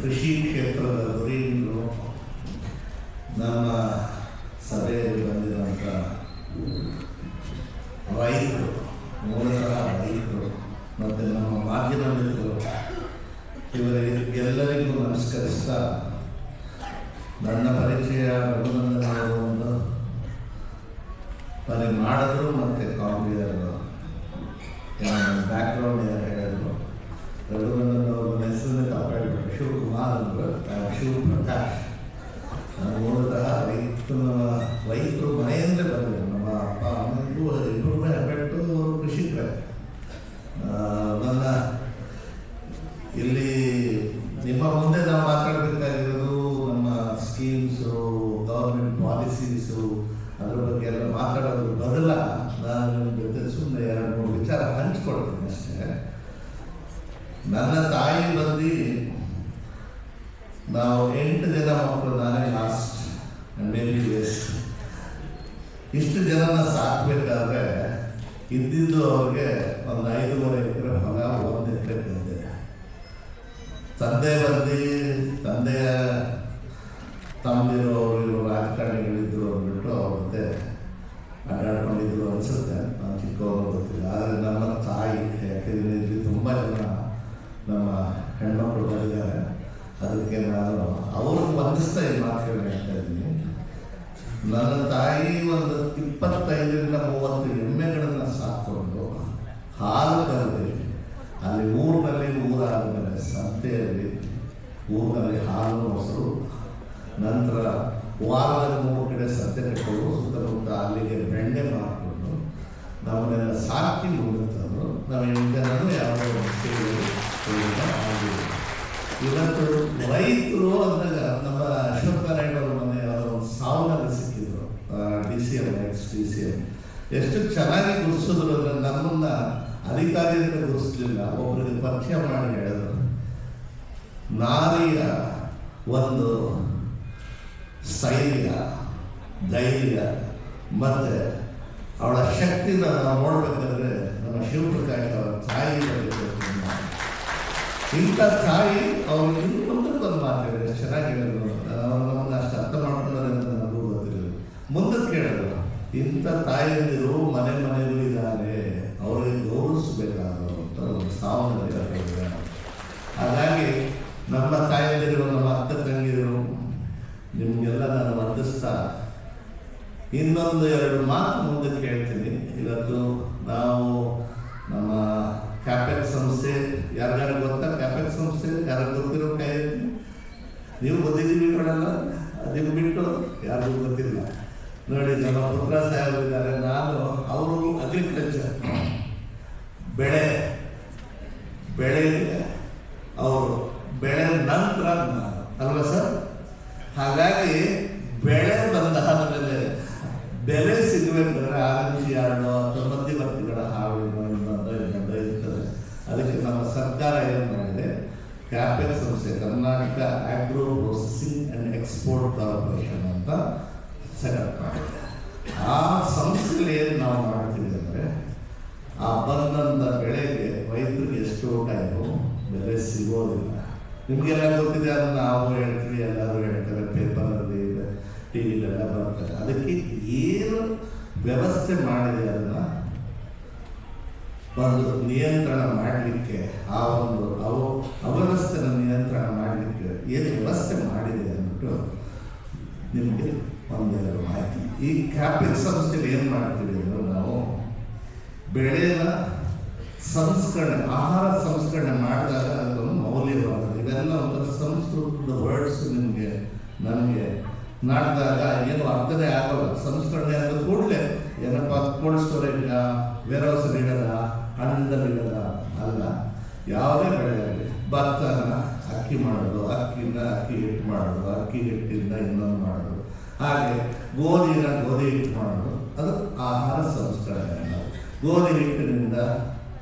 ಕೃಷಿ ಕ್ಷೇತ್ರದ ಧುರೀಣರು, ನಮ್ಮ ಸಭೆಯಲ್ಲಿ ಬಂದಿರುವಂಥ ರೈತರು, ಮೂಲತಃ ರೈತರು ಮತ್ತು ನಮ್ಮ ಮಾಧ್ಯಮ ಮಿತ್ರರು, ಇವರಿಗೆಲ್ಲರಿಗೂ ನಮಸ್ಕರಿಸ್ತಾ ನನ್ನ ಪರಿಚಯ ರಘುನಂದನ್ ಅವರು ಒಂದು ಪರಿ ಮಾಡಿದ್ರು ಮತ್ತು ಕಾಂಗ್ರೆಸ್ ಬ್ಯಾಕ್ಗ್ರೌಂಡ್ ಯಾರು ಹೇಳಿದ್ರು. ರಘುನಂದನ್ ಅವರು ಹೆಸರನ್ನೇ ತಪ್ಪಾಡಿದ್ರು, ಶಿವಕುಮಾರ್ ಅಂದರು, ಶಿವಪ್ರಕಾಶ್. ನಾನು ಮೂಲತಃ ರೈತರು ಮನೆಯಿಂದ ಬಂದರು. ನಮ್ಮ ಅಪ್ಪ ಅಮ್ಮನಿಗೂ ಇಬ್ಬರು ಹೆಬ್ಬೆಟ್ಟು ಅವರು ಕೃಷಿಕರೇ. ನನ್ನ ಇಲ್ಲಿ ನಿಮ್ಮ ಮುಂದೆ ನಾವು ಮಾತಾಡಬೇಕಾಗಿರೋದು ನಮ್ಮ ಸ್ಕೀಮ್ಸು, ಗೌರ್ಮೆಂಟ್ ಪಾಲಿಸೀಸು, ಅದ್ರ ಬಗ್ಗೆ ಎಲ್ಲ ಮಾತಾಡೋದ್ರ ಬದಲ ನಾನು ನಿಮ್ಮ ಜೊತೆ ಸುಮ್ಮನೆ 2-3 ವಿಚಾರ ಹಂಚ್ಕೊಳ್ತೀನಿ ಅಷ್ಟೇ. ನನ್ನ ತಾಯಿ ಬಂದು ನಾವು 8 ಜನ ಮಕ್ಕಳು, ನಾನೇ ಲಾಸ್ಟ್ ಮೇಬಿ ವೇಸ್ಟ್. ಇಷ್ಟು ಜನನ ಸಾಕಬೇಕಾದ್ರೆ ಇದ್ದಿದ್ದು ಅವ್ರಿಗೆ ಒಂದು 5.5 ಎಕರೆ ಹೊಲ, 1 ಎಕರೆ ಗದ್ದೆ. ತಂದೆಯ ತಮ್ಮದಿರೋರು ಇವರು ರಾಜಕಾರಣಿಗಳಿದ್ರು ಅಂದ್ಬಿಟ್ಟು ಅವ್ರದ್ದೇ ಅಡ್ಡಾಡ್ಕೊಂಡಿದ್ರು ಅನಿಸುತ್ತೆ. ನಾನು ಚಿಕ್ಕವರು ಗೊತ್ತಿಲ್ಲ. ಆದರೆ ನಮ್ಮ ತಾಯಿ, ಯಾಕೆಂದರೆ ಇಲ್ಲಿ ತುಂಬ ಜನ ನಮ್ಮ ಹೆಣ್ಮಕ್ಳು ಬಂದಿದ್ದಾರೆ, ಅದಕ್ಕೆ ನಾನು ಅವ್ರಿಗೆ ವಂದಿಸ್ತಾ ಈ ಮಾತುಗಳು ಹೇಳ್ತಾ ಇದ್ದೀನಿ. ನನ್ನ ತಾಯಿ ಒಂದು 25-30 ಎಮ್ಮೆಗಳನ್ನು ಸಾಕ್ಕೊಂಡು ಹಾಲು ಕರೆದು ಅಲ್ಲಿ ಊರಾದಮೇಲೆ ಸಂತೆಯಲ್ಲಿ ಊರಿನಲ್ಲಿ ಹಾಲು, ಮೊಸರು, ನಂತರ ವಾರದ 3 ಕಡೆ ಸಂತೆ ಕಟ್ಟೋದು, ಸುತ್ತಮುತ್ತ ಅಲ್ಲಿಗೆ ಬೆಣ್ಣೆ ಮಾಡಿಕೊಂಡು ನಮ್ಮನ್ನೆಲ್ಲ ಸಾಕಿ ಮುಗಿತಂದು ನಾವು 8 ಜನರು ಯಾವುದೋ ಆಗಿದೆ. ಇವತ್ತು ರೈತರು ಅಂದಾಗ ನಮ್ಮ ಅಶೋಕ್ ನಾರಾಯಣ ಅವ್ರ ಮನೆ ಅವರು ಸಾವನಲ್ಲಿ ಸಿಕ್ಕಿದ್ರು, DCM ಎಷ್ಟು ಚೆನ್ನಾಗಿ ಗುರುಸಿದ್ರು ಅಂದರೆ ನಮ್ಮನ್ನ ಅಧಿಕಾರಿಯಿಂದ ಗುರುಸಲಿಲ್ಲ, ಒಬ್ಬರಿಗೆ ಪರಿಚಯ ಮಾಡಿ ಹೇಳಿದ್ರು. ನಾರಿಯ ಒಂದು ಸ್ಥೈರ್ಯ, ಧೈರ್ಯ ಮತ್ತು ಅವಳ ಶಕ್ತಿನ ನಾವು ನೋಡ್ಬೇಕಾದ್ರೆ ನಮ್ಮ ಶಿವಪ್ರಕಾಶ್ ಅವರ ತಾಯಿ ಇಂಥ ತಾಯಿ ಅವರು ಇನ್ನು ಮುಂದಕ್ಕೊಂದು ಮಾತಾಡಿದ್ರೆ ಚೆನ್ನಾಗಿ ಹೇಳಿದ್ರು. ನಮ್ಮನ್ನು ಅಷ್ಟು ಅರ್ಥ ಮಾಡ್ಕೊಂಡ್ರೆ ಅಂತ ನನಗೂ ಗೊತ್ತಿರಲಿಲ್ಲ. ಮುಂದಕ್ಕೆ ಹೇಳಿದ್ರು, ಇಂಥ ತಾಯಿಯಂದಿರು ಮನೆಯಲ್ಲೂ ಇದ್ದಾರೆ, ಅವರಿಗೆ ಗೌರವಿಸಬೇಕಾದ್ರು ಅಂತ ಒಂದು ಸಾವನಲ್ಲಿ ಹೇಳಿದ್ದಾರೆ. ಹಾಗಾಗಿ ನಮ್ಮ ತಾಯಿಯಂದಿರು, ನಮ್ಮ ಅಕ್ಕ ತಂಗಿರು, ನಿಮಗೆಲ್ಲ ನಾನು ವಂದಿಸ್ತಾ ಇನ್ನೊಂದು 2 ಮಾತು ಮುಂದಕ್ಕೆ ಹೇಳ್ತೀನಿ. ಇವತ್ತು ನಾವು ನಮ್ಮ ಕ್ಯಾಪೆಕ್ಸ್ ಸಂಸ್ಥೆ, ಯಾರ್ಯಾರು ಗೊತ್ತಾ ಕ್ಯಾಪೆಕ್ಸ್ ಸಂಸ್ಥೆ? ಯಾರು ಗೊತ್ತಿರೋ ಕೈ ನೀವು ಗೊತ್ತಿದ್ದೀವಿ ಕೊಡಲ್ಲ, ನೀವು ಬಿಟ್ಟು ಯಾರಿಗೂ ಗೊತ್ತಿಲ್ಲ. ನೋಡಿ, ನಮ್ಮ ಪುತ್ರ ಸಾಹೇಬರಿದ್ದಾರೆ, ನಾನು ಅವರು ಅಗ್ರಿಕಲ್ಚರ್ ಬೆಳೆ ಅವರು ಬೆಳೆ ನಂತರ ಅಲ್ವಾ ಸರ್? ಹಾಗಾಗಿ ಬೆಳೆ ಬಂದಾದ ಮೇಲೆ ಬೆಲೆ ಸಿಗಬೇಕಂದ್ರೆ ಆರಂಭಿಸಿ ಹಾಡು ಅಥವಾ ಮಧ್ಯವರ್ತಿಗಳ ಹಾಡು ಇರ್ತದೆ. ಅದಕ್ಕೆ ನಮ್ಮ ಸರ್ಕಾರ ಏನು ಮಾಡಿದೆ, ಕ್ಯಾಪೆಕ್ಸ್ ಸಂಸ್ಥೆ, Karnataka agro processing and export corporation ಅಂತ ಸೆಟಪ್ ಮಾಡಿದೆ. ಆ ಸಂಸ್ಥೆಯಲ್ಲಿ ಏನು ನಾವು ಮಾಡ್ತೀವಿ ಅಂದರೆ, ಆ ಬಂದಂಥ ಬೆಳೆಗೆ ರೈತರಿಗೆ ಎಷ್ಟು ಊಟ ಬೆಲೆ ಸಿಗೋದಿಲ್ಲ. ನಿಮಗೆಲ್ಲ ಗೊತ್ತಿದೆ, ಅದನ್ನು ನಾವು ಹೇಳ್ತೀವಿ, ಎಲ್ಲರೂ ಹೇಳ್ತಾರೆ, ಪೇಪರಲ್ಲಿ, ಟಿವಿಲೆಲ್ಲ ಬರ್ತಾರೆ. ಅದಕ್ಕೆ ಏನು ವ್ಯವಸ್ಥೆ ಮಾಡಿದೆ ಅದನ್ನು ಒಂದು ನಿಯಂತ್ರಣ ಮಾಡಲಿಕ್ಕೆ, ಆ ಒಂದು ಅವ್ಯವಸ್ಥೆನ ನಿಯಂತ್ರಣ ಮಾಡಲಿಕ್ಕೆ ಏನು ವ್ಯವಸ್ಥೆ ಮಾಡಿದೆ ಅಂದ್ಬಿಟ್ಟು ನಿಮಗೆ 1-2 ಮಾಹಿತಿ. ಈ ಕ್ಯಾಪೆಕ್ಸ್ ಸಂಸ್ಥೆಯಲ್ಲಿ ಏನು ಮಾಡ್ತೀವಿ ಅಂದರೆ, ನಾವು ಬೆಳೆನ ಸಂಸ್ಕರಣೆ, ಆಹಾರ ಸಂಸ್ಕರಣೆ ಮಾಡಿದಾಗ ಅದೊಂದು ಮೌಲ್ಯವಾಗಿದೆ. ಇವೆಲ್ಲ ಒಂಥರ ಸಂಸ್ಕೃತದ ವರ್ಡ್ಸ್ ನನಗೆ ನಾಡಿದಾಗ ಏನು ಅರ್ಥನೇ ಆಗೋಲ್ಲ. ಸಂಸ್ಕರಣೆ ಅಂದ ಕೂಡಲೇ ಏನಪ್ಪ, ಕೋಲ್ಡ್ ಸ್ಟೋರೇಜ್, ವೇರ್ ಹೌಸಲ್ಲಿ ಇಡೋದ, ಹಣ್ಣಲ್ಲಿ ಇಡೋದ ಅಲ್ಲ. ಯಾವುದೇ ಬೆಳೆ ಆಗಲಿ, ಭತ್ತನ ಅಕ್ಕಿ ಮಾಡೋದು, ಅಕ್ಕಿಯಿಂದ ಅಕ್ಕಿ ಹಿಟ್ಟು ಮಾಡೋದು, ಅಕ್ಕಿ ಹಿಟ್ಟಿಂದ ಇನ್ನೊಂದು ಮಾಡೋದು, ಹಾಗೆ ಗೋಧಿ ಹಿಟ್ಟು ಮಾಡೋದು, ಅದು ಆಹಾರ ಸಂಸ್ಕರಣೆ. ಗೋಧಿ ಹಿಟ್ಟಿನಿಂದ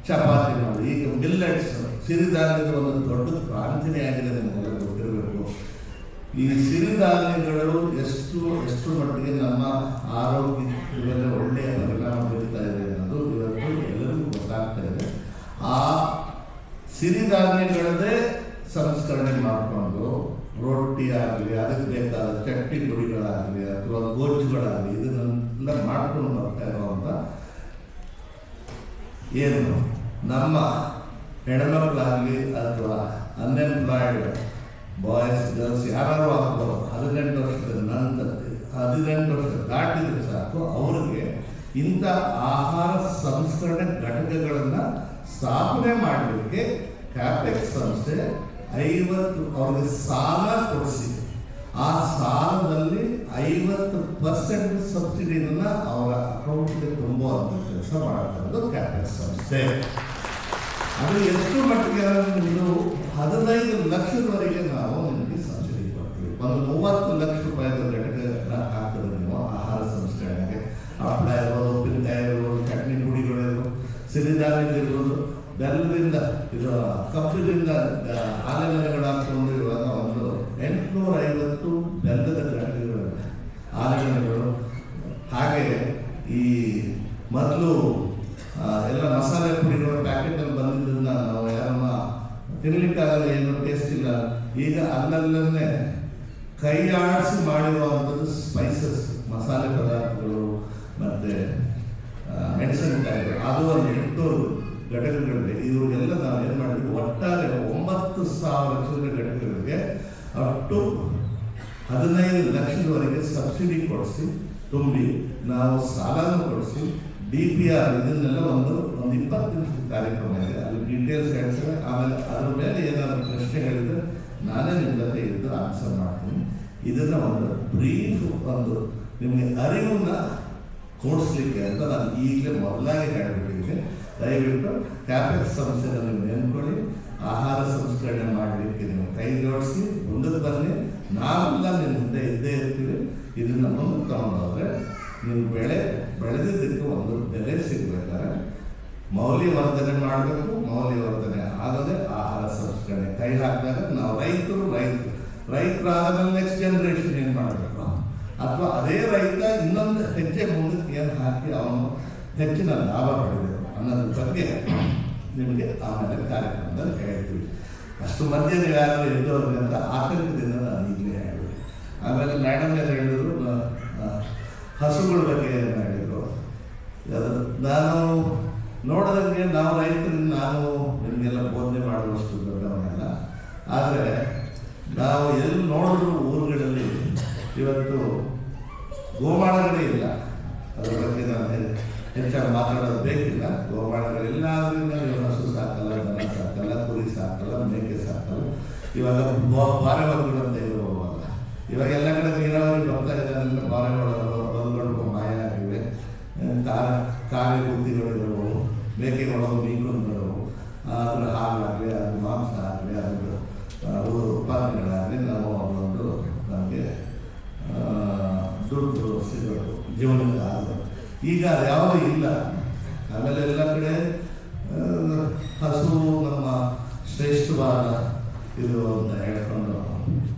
ಚಪಾತಿ ಮಾಡೋದು. ಈಗ ಮಿಲ್ಲೆಟ್ಸ್, ಸಿರಿಧಾನ್ಯದ ಒಂದು ದೊಡ್ಡ ಕ್ರಾಂತಿನೇ ಆಗಿದೆ, ನಿಮಗೆಲ್ಲ ಗೊತ್ತಿರಬೇಕು. ಈ ಸಿರಿಧಾನ್ಯಗಳು ಎಷ್ಟು ಮಟ್ಟಿಗೆ ನಮ್ಮ ಆರೋಗ್ಯದ ಮೇಲೆ ಒಳ್ಳೆಯ ಪರಿಣಾಮ ಬೀರ್ತಾ ಇದೆ ಅನ್ನೋದು ಇವತ್ತು ಎಲ್ಲರಿಗೂ ಗೊತ್ತಾಗ್ತಾ ಇದೆ. ಆ ಸಿರಿಧಾನ್ಯಗಳನ್ನೇ ಸಂಸ್ಕರಣೆ ಮಾಡಿಕೊಂಡು ರೊಟ್ಟಿ ಆಗಲಿ, ಅದಕ್ಕೆ ಬೇಕಾದ ಚಟ್ನಿ ಪುಡಿಗಳಾಗಲಿ ಅಥವಾ ಗೊಜ್ಜುಗಳಾಗಲಿ ಇದನ್ನೆಲ್ಲ ಮಾಡ್ಕೊಂಡು ಬರ್ತಾ ಇರುವಂಥ ಏನು ನಮ್ಮ ಹೆಣ್ಮಕ್ಳಾಗಲಿ ಅಥವಾ ಅನ್ಎಂಪ್ಲಾಯ್ಡ್ ಬಾಯ್ಸ್ ಗರ್ಲ್ಸ್ ಯಾರು ಆಗ್ಬೋದು 18 ವರ್ಷದ ನಂತರ 18 ವರ್ಷ ದಾಟಿದ್ರೆ ಸಾಕು ಅವ್ರಿಗೆ ಇಂಥ ಆಹಾರ ಸಂಸ್ಕರಣೆ ಘಟಕಗಳನ್ನು ಸ್ಥಾಪನೆ ಮಾಡಲಿಕ್ಕೆ ಕ್ಯಾಪೆಕ್ಸ್ ಸಂಸ್ಥೆ 50 ಅವ್ರಿಗೆ ಸಾಲ ಕೊಡಿಸಿ ಆ ಸಾಲದಲ್ಲಿ 50% ಸಬ್ಸಿಡಿಯನ್ನು ಅವರ ಅಕೌಂಟ್ಗೆ ತುಂಬುವಂಥ ಕೆಲಸ ಮಾಡ್ತಾ ಇರೋದು ಕ್ಯಾಪೆಕ್ಸ್ ಸಂಸ್ಥೆ. ಅದು ಎಷ್ಟು ಮಟ್ಟಿಗೆ ನಿಮ್ಮದು 15 ಲಕ್ಷದವರೆಗೆ ನಾವು ನಿಮಗೆ ಸಬ್ಸಿಡಿ ಕೊಡ್ತೀವಿ. ಒಂದು 30 ಲಕ್ಷ ರೂಪಾಯಿದ ಘಟಕಗಳನ್ನ ಹಾಕಿದ್ರೆ ನೀವು ಆಹಾರ ಸಂಸ್ಕರಣೆಗೆ ಹಪ್ಪಳ ಇರ್ಬೋದು, ಉಪ್ಪಿನಕಾಯಿ ಇರ್ಬೋದು, ಚಟ್ನಿ ಪುಡಿಗಳಿರ್ಬೋದು, ಸಿರಿಧಾನ್ಯಗಳಿರ್ಬೋದು, ಬೆಲ್ಲದಿಂದ ಇದು ಕಬ್ಬಿನಿಂದ ಆಲೆಮನೆಗಳು ಹಾಕೊಂಡು ಇವಾಗ ಒಂದು 850 ಬೆಲ್ಲದ ಘಟಕಗಳು ಆಲೆಮನೆಗಳು. ಹಾಗೆ ಈ ಮೊದಲು ಎಲ್ಲ ಮಸಾಲೆ ಪುಡಿಗಳು ಪ್ಯಾಕೆಟಲ್ಲಿ ಬಂದಿದ್ದನ್ನ ನಾವು ಯಾರನ್ನ ತಿನ್ನಲಿಕ್ಕಾಗಲ್ಲ, ಏನು ಟೇಸ್ಟ್ ಇಲ್ಲ. ಈಗ ಅಲ್ಲಲ್ಲೇ ಕೈ ಆಡಿಸಿ ಮಾಡಿರುವಂಥದ್ದು ಸ್ಪೈಸಸ್ ಮಸಾಲೆ ಪದಾರ್ಥಗಳು ಮತ್ತು ಮೆಣಸಿನಕಾಯಿಗಳು, ಅದು ಒಂದು 800 ಘಟಕಗಳಿವೆ. ಇವ್ರಿಗೆಲ್ಲ ನಾವು ಏನು ಮಾಡಿದ್ವಿ, ಒಟ್ಟಾರೆ 9,000 ಚಿಲ್ಲರೆ ಘಟಕಗಳಿಗೆ ಅಪ್ ಟು 15 ಲಕ್ಷದವರೆಗೆ ಸಬ್ಸಿಡಿ ಕೊಡಿಸಿ ತುಂಬಿ ನಾವು ಸಾಲನೂ ಕೊಡಿಸಿ DPR ಇದನ್ನೆಲ್ಲ ಒಂದು 20 ನಿಮಿಷದ ಕಾರ್ಯಕ್ರಮ ಇದೆ. ಅಲ್ಲಿ ಡೀಟೇಲ್ಸ್ ಹೇಳ್ತಾರೆ. ಆಮೇಲೆ ಅದ್ರ ಮೇಲೆ ಏನಾದರೂ ಪ್ರಶ್ನೆ ಹೇಳಿದರೆ ನಾನೇ ನಿಮ್ಮ ಜೊತೆ ಇದ್ದು ಆನ್ಸರ್ ಮಾಡ್ತೀನಿ. ಇದನ್ನು ಒಂದು ಬ್ರೀಫ್ ಒಂದು ನಿಮಗೆ ಅರಿವನ್ನು ಕೊಡಿಸ್ಲಿಕ್ಕೆ ಅಂತ ನಾನು ಈಗಲೇ ಮೊದಲಾಗಿ ಹೇಳಿಬಿಟ್ಟಿದ್ದೀನಿ. ದಯವಿಟ್ಟು ಕ್ಯಾಪೆಕ್ಸ್ ಸಂಸ್ಥೆನ ನೀವು ನೆನ್ಕೊಳ್ಳಿ, ಆಹಾರ ಸಂಸ್ಕರಣೆ ಮಾಡಲಿಕ್ಕೆ ನೀವು ಕೈ ಜೋಡಿಸಿ ಮುಂದಕ್ಕೆ ಬನ್ನಿ. ನಾವೆಲ್ಲ ನಿಮ್ಮ ಮುಂದೆ ಇದ್ದೇ ಇರ್ತೀವಿ. ಇದನ್ನು ಮುಂದೆ ತಗೊಂಡೋದ್ರೆ ನೀವು ಬೆಳೆದಿದ್ದಕ್ಕೆ ಒಂದು ಬೆಲೆ ಸಿಗಬೇಕಾದ್ರೆ ಮೌಲ್ಯವರ್ಧನೆ ಮಾಡಬೇಕು. ಮೌಲ್ಯವರ್ಧನೆ ಆಗದೆ ಆಹಾರ ಸಂಸ್ಕರಣೆ ಕೈ ಹಾಕಿದಾಗ ನಾವು ರೈತರಾದ ನೆಕ್ಸ್ಟ್ ಜನರೇಷನ್ ಏನು ಮಾಡಬೇಕು, ಅಥವಾ ಅದೇ ರೈತ ಇನ್ನೊಂದು ಹೆಜ್ಜೆ ಮುಂದಕ್ಕೆ ಏನು ಹಾಕಿ ಅವನು ಹೆಚ್ಚಿನ ಲಾಭ ಪಡೆಯಬೇಕು ಅನ್ನೋದ್ರ ಬಗ್ಗೆ ನಿಮಗೆ ಆಮೇಲೆ ಕಾರ್ಯಕ್ರಮದಲ್ಲಿ ಹೇಳ್ತೀವಿ. ಅಷ್ಟು ಮಧ್ಯೆ ನೀವು ಯಾರು ಎದ್ದೋದ್ರೆ ಅಂತ ಆತಂಕದಿಂದ ನಾನು ಈಗಲೇ ಹೇಳಿದೆ. ಆಮೇಲೆ ಮೇಡಮ್ ಏನು ಹೇಳಿದ್ರು, ಹಸುಗಳ ಬಗ್ಗೆ ಏನು ಹೇಳಿದರು. ನಾನು ನೋಡೋದಂಗೆ ನಾವು ರೈತರಿಂದ ನಾನು ನಿಮಗೆಲ್ಲ ಬೋಧನೆ ಮಾಡುವಷ್ಟು ದೊಡ್ಡವನ್ನೆಲ್ಲ. ಆದರೆ ನಾವು ಎಲ್ಲಿ ನೋಡಿದ್ರು ಊರುಗಳಲ್ಲಿ ಇವತ್ತು ಗೋಮಾಳಗಳೇ ಇಲ್ಲ. ಅದರ ಬಗ್ಗೆ ನಾನು ಹೆಚ್ಚಾಗಿ ಮಾತಾಡೋದು ಬೇಕಿಲ್ಲ. ಗೋಮಾಳಗಳಿಲ್ಲ ಆದ್ದರಿಂದ ನೀವು ಹಸು ಸಾಕಲ್ಲ, ದನ ಸಾಕಲ್ಲ, ಕುರಿ ಸಾಕಲ್ಲ, ಮೇಕೆ ಸಾಕಲ್ಲ. ಇವಾಗ ಬಾರೆಗಳು ಅಂತ ಇರುವಲ್ಲ, ಇವಾಗ ಎಲ್ಲ ಕಡೆ ನೀರಾವರಿ ಬರ್ತಾ ಇದ್ದಾರೆಲ್ಲ ಬಾರೆಗಳು ಮಾಯ ಆಗಿವೆ. ಕಾಗೆ ಗುತ್ತಿಗಳಿರೋವು, ಮೇಕೆಗಳು ಮೀನುಗಳು, ಅದರ ಹಾಲಾಗಲಿ, ಅದು ಮಾಂಸ ಆಗಲಿ, ಅದು ಉತ್ಪಾದನೆಗಳಾಗಲಿ ನಾವು ಅದೊಂದು ನಮಗೆ ದುಡ್ಡು ಸಿಗೋದು ಜೀವನದ ಆಗ. ಈಗ ಅದು ಯಾವುದೂ ಇಲ್ಲ. ಆಮೇಲೆ ಎಲ್ಲ ಕಡೆ ಹಸು ನಮ್ಮ ಶ್ರೇಷ್ಠವಾದ ಇದು ಅಂತ ಹೇಳ್ಕೊಂಡು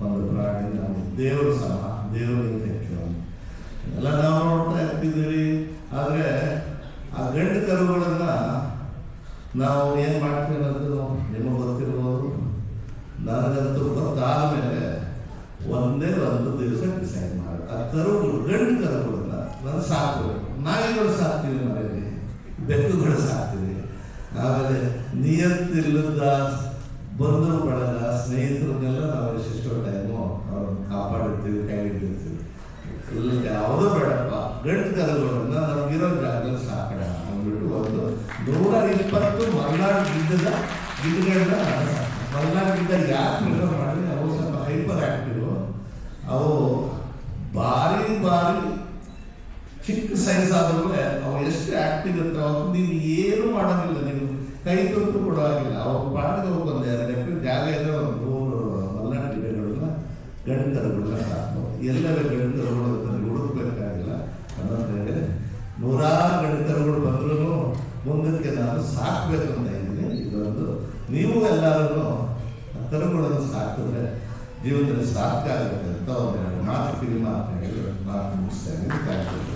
ಒಂದು ಪ್ರಾಣಿ, ನಾವು ದೇವರು ಸಮ, ದೇವರಿಗೆ ಹೆಚ್ಚು ಎಲ್ಲ ನಾವು ನೋಡ್ತಾ ಇರ್ತಿದ್ದೀವಿ. ಆದರೆ ಆ ಗಂಡು ಕರುಗಳನ್ನು ನಾವು ಏನು ಮಾಡ್ತೀವಿ ಅನ್ನೋದು ನಿಮಗೆ ಗೊತ್ತಿರ್ಬೋದು. ನನಗಂತೂ ಗೊತ್ತಾದ ಮೇಲೆ ಒಂದೇ ಒಂದು ದಿವಸ ಡಿಸೈಡ್ ಮಾಡಿ ಆ ಕರುಗಳು, ಗಂಡು ಕರುಗಳನ್ನ ನಾನು ಸಾಕಬೇಕು. ನಾಯಿಗಳು ಸಾಕ್ತೀವಿ, ಮನೆಯಲ್ಲಿ ಬೆಕ್ಕುಗಳು ಸಾಕ್ತೀವಿ. ಆಮೇಲೆ ನಿಯತ್ತಿಲ್ಲದ ಬಂಧು ಬಳಗ ಸ್ನೇಹಿತರನ್ನೆಲ್ಲ ನಾವು ಎಷ್ಟೆಷ್ಟೋ ಟೈಮು ಅವ್ರನ್ನ ಕಾಪಾಡಿರ್ತೀವಿ, ಕೈ ಹಿಡಿದಿರ್ತೀವಿ. ಎಲ್ಲ ಯಾವುದೋ ಬೇಡಪ್ಪ, ಗಂಡು ಕರುಗಳನ್ನ ನಮಗಿರೋ ಜಾಗದಲ್ಲಿ ಸಾಕೋಣ ಅಂದ್ಬಿಟ್ಟು ಒಂದು 120 ಮಲೆನಾಡು ಗಿಡಗಳನ್ನ ಮಲೆನಾಡು ಗಿಡ ಯಾಕೆ ಪ್ರಿಫರ್ ಮಾಡಿ, ಅವು ಸ್ವಲ್ಪ ಹೈಪರ್ ಆಕ್ಟಿವ್. ಅವು ಭಾರಿ ಚಿಕ್ಕ ಸೈಜ್ ಆದ್ರೂ ಅವು ಎಷ್ಟು ಆಕ್ಟಿವ್ ಇರ್ತಾವೆ. ಅವು ನೀವು ಏನು ಮಾಡೋಂಗಿಲ್ಲ, ನೀವು ಕೈ ತುತ್ತು ಕೊಡೋವಾಗಿಲ್ಲ. ಅವು ಪಾಡಿಗೆ ಒಂದು 2 ಎಕರೆ ಜಾಗ ಇದೆ, ಒಂದು 100 ಮಲೆನಾಡು ಗಿಡಗಳನ್ನ ಗಂಡು ಕರುಗಳನ್ನ ಸಾಕ್ಬೋದು. ಎಲ್ಲವೇ ಗಂಡು ಕರುಗಳು ಹುಡುಕಬೇಕಾಗಿಲ್ಲ. ಅನ್ನೋದ್ರೆ 100 ಗಂಡು ಕರುಗಳು ಬಂದ್ರೂ ಮುಂದಕ್ಕೆ ನಾನು ಸಾಕಬೇಕು ಅಂತ ಇದ್ದೀನಿ. ಇದೊಂದು ನೀವು ಎಲ್ಲರೂ ಕರುಗಳನ್ನು ಸಾಕಿದ್ರೆ ಜೀವನದಲ್ಲಿ ಸಾಕಾಗುತ್ತೆ ಅಂತ ಒಂದು ಮಾತು ಕಿವಿ ಮಾತು ಹೇಳಿ ಮಾತು ಮುಗಿಸ್ತಾ ಇದ್ದೀನಿ.